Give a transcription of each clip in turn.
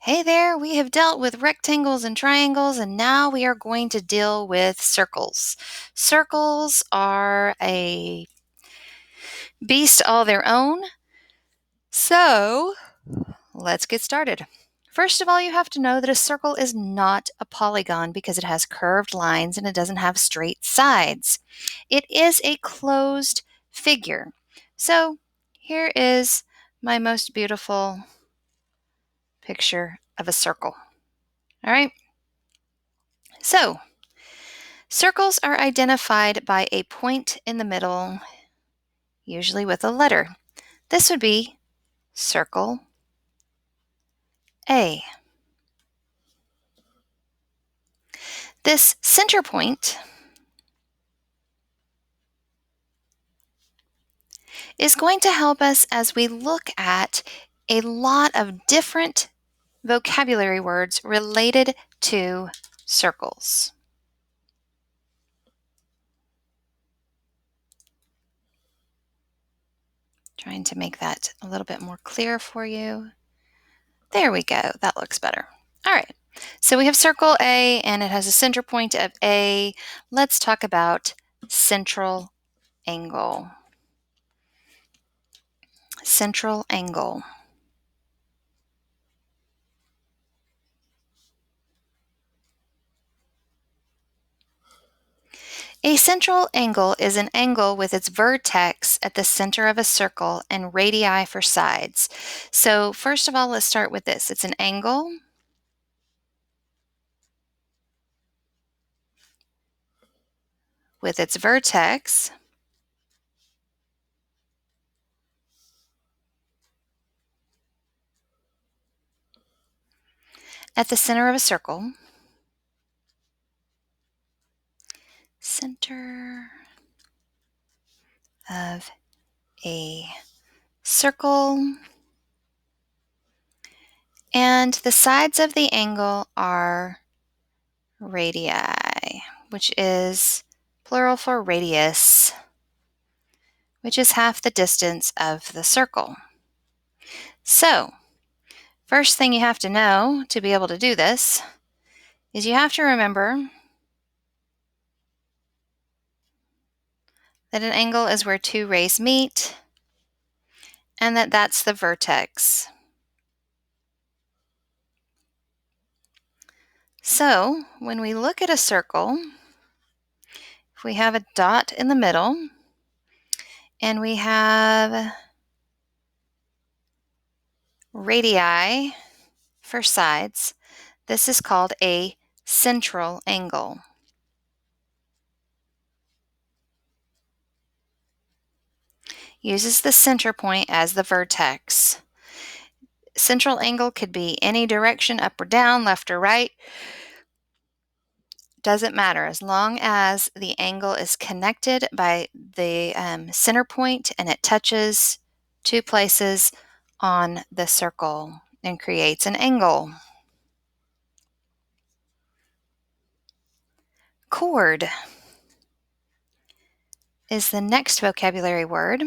Hey there, we have dealt with rectangles and triangles, and now we are going to deal with circles. Circles are a beast all their own, so let's get started. First of all, you have to know that a circle is not a polygon because it has curved lines and it doesn't have straight sides. It is a closed figure. So here is my most beautiful picture of a circle. All right. So circles are identified by a point in the middle, usually with a letter. This would be circle A. This center point is going to help us as we look at a lot of different vocabulary words related to circles. Trying to make that a little bit more clear for you. There we go. That looks better. All right. So we have circle A and it has a center point of A. Let's talk about central angle. Central angle. A central angle is an angle with its vertex at the center of a circle and radii for sides. So first of all, let's start with this. It's an angle with its vertex at the center of a circle. Center of a circle. And the sides of the angle are radii, which is plural for radius, which is half the distance of the circle. So, first thing you have to know to be able to do this is you have to remember that an angle is where two rays meet and that that's the vertex. So, when we look at a circle, if we have a dot in the middle and we have radii for sides, this is called a central angle. Uses the center point as the vertex. Central angle could be any direction, up or down, left or right. Doesn't matter as long as the angle is connected by the center point and it touches two places on the circle and creates an angle. Chord is the next vocabulary word.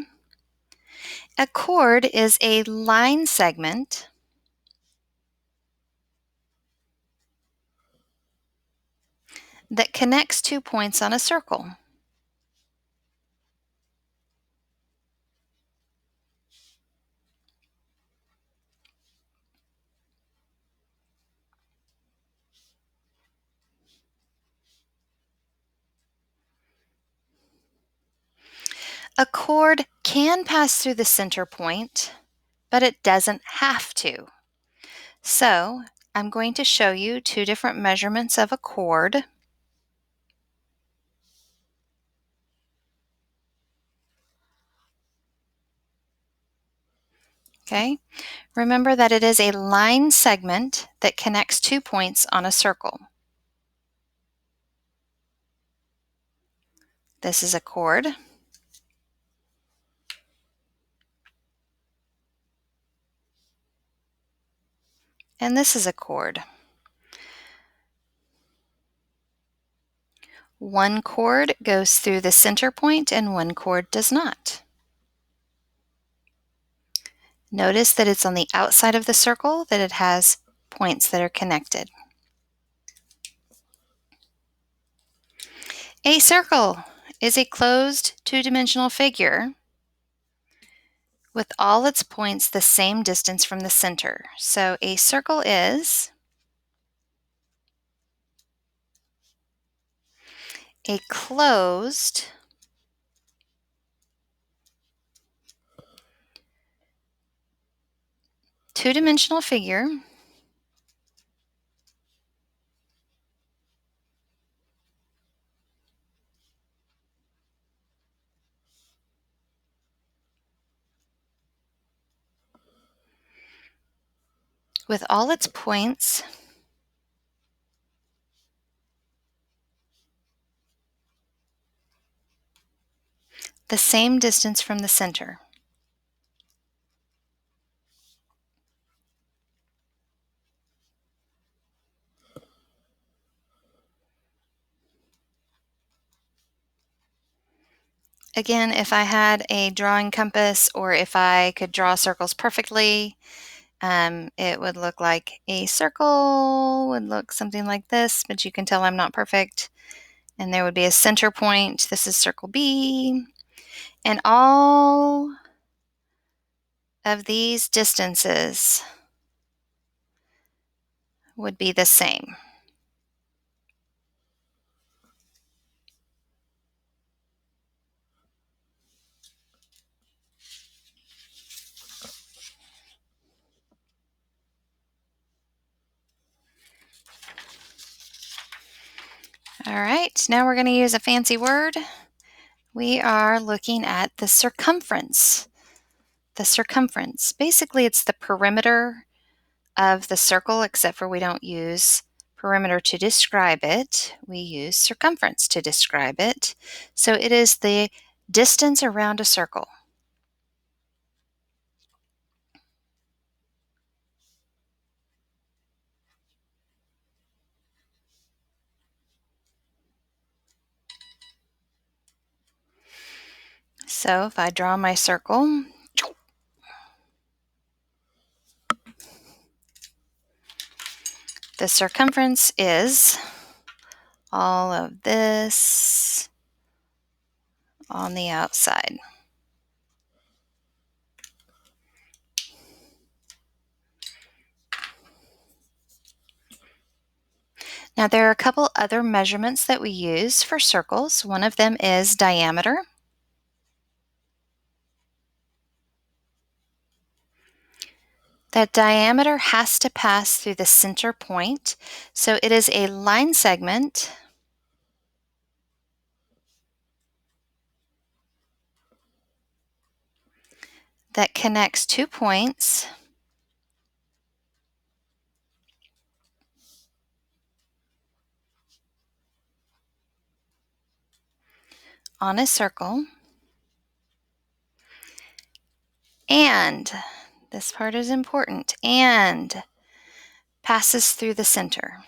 A chord is a line segment that connects 2 points on a circle. A chord can pass through the center point, but it doesn't have to. So I'm going to show you 2 different measurements of a chord. Okay, remember that it is a line segment that connects 2 points on a circle. This is a chord. And this is a chord. One chord goes through the center point and one chord does not. Notice that it's on the outside of the circle, that it has points that are connected. A circle is a closed two-dimensional figure with all its points the same distance from the center. So a circle is a closed two-dimensional figure with all its points the same distance from the center. Again, if I had a drawing compass or if I could draw circles perfectly, it would look like a circle would look something like this, but you can tell I'm not perfect. And there would be a center point. This is circle B. And all of these distances would be the same. All right, now we're going to use a fancy word. We are looking at the circumference. The circumference. Basically, it's the perimeter of the circle, except for we don't use perimeter to describe it. We use circumference to describe it. So it is the distance around a circle. So if I draw my circle, the circumference is all of this on the outside. Now there are a couple other measurements that we use for circles. One of them is diameter. That diameter has to pass through the center point. So it is a line segment that connects 2 points on a circle. And, this part is important, and passes through the center.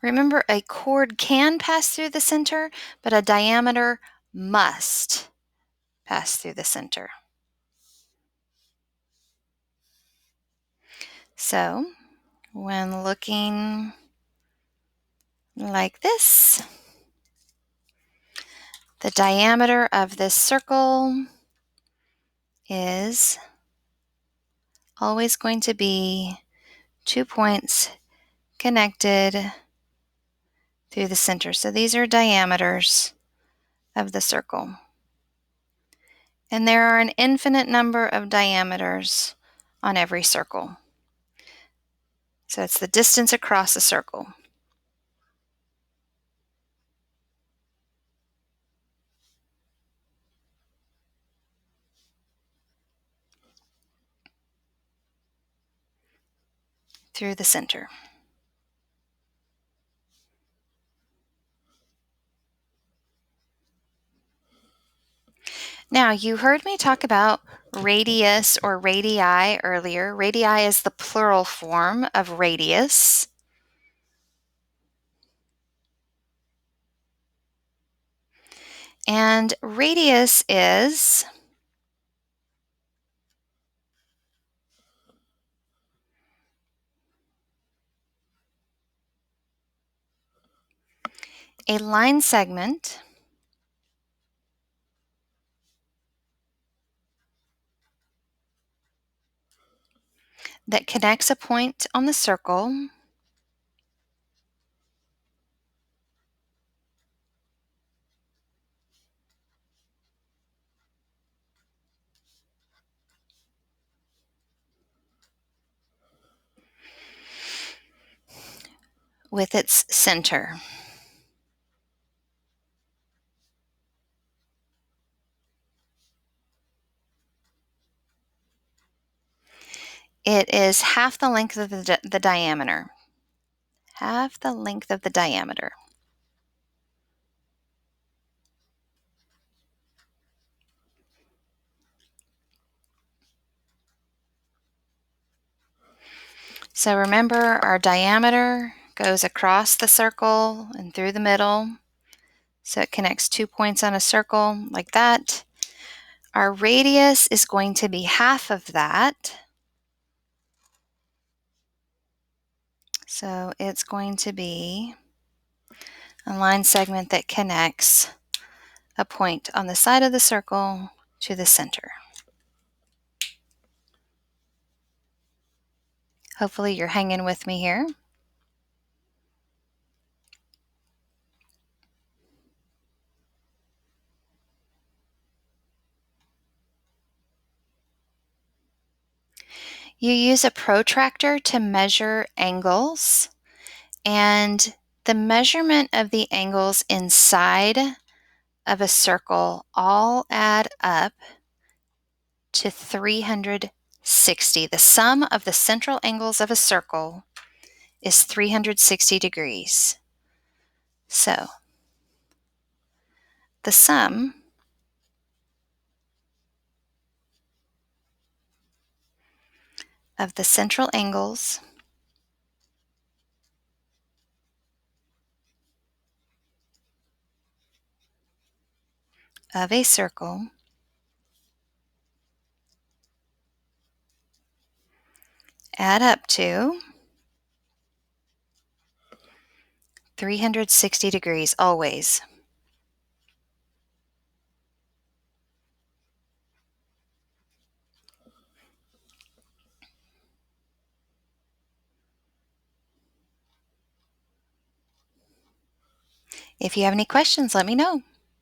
Remember, a chord can pass through the center, but a diameter must pass through the center. So, when looking like this, the diameter of this circle is always going to be 2 points connected through the center. So these are diameters of the circle. And there are an infinite number of diameters on every circle. So it's the distance across a circle. Through the center. Now, you heard me talk about radius or radii earlier. Radii is the plural form of radius. And radius is a line segment that connects a point on the circle with its center. It is half the length of the diameter. Half the length of the diameter. So remember, our diameter goes across the circle and through the middle. So it connects 2 points on a circle like that. Our radius is going to be half of that. So it's going to be a line segment that connects a point on the side of the circle to the center. Hopefully you're hanging with me here. You use a protractor to measure angles, and the measurement of the angles inside of a circle all add up to 360. The sum of the central angles of a circle is 360 degrees. So the sum of the central angles of a circle add up to 360 degrees always. If you have any questions, let me know.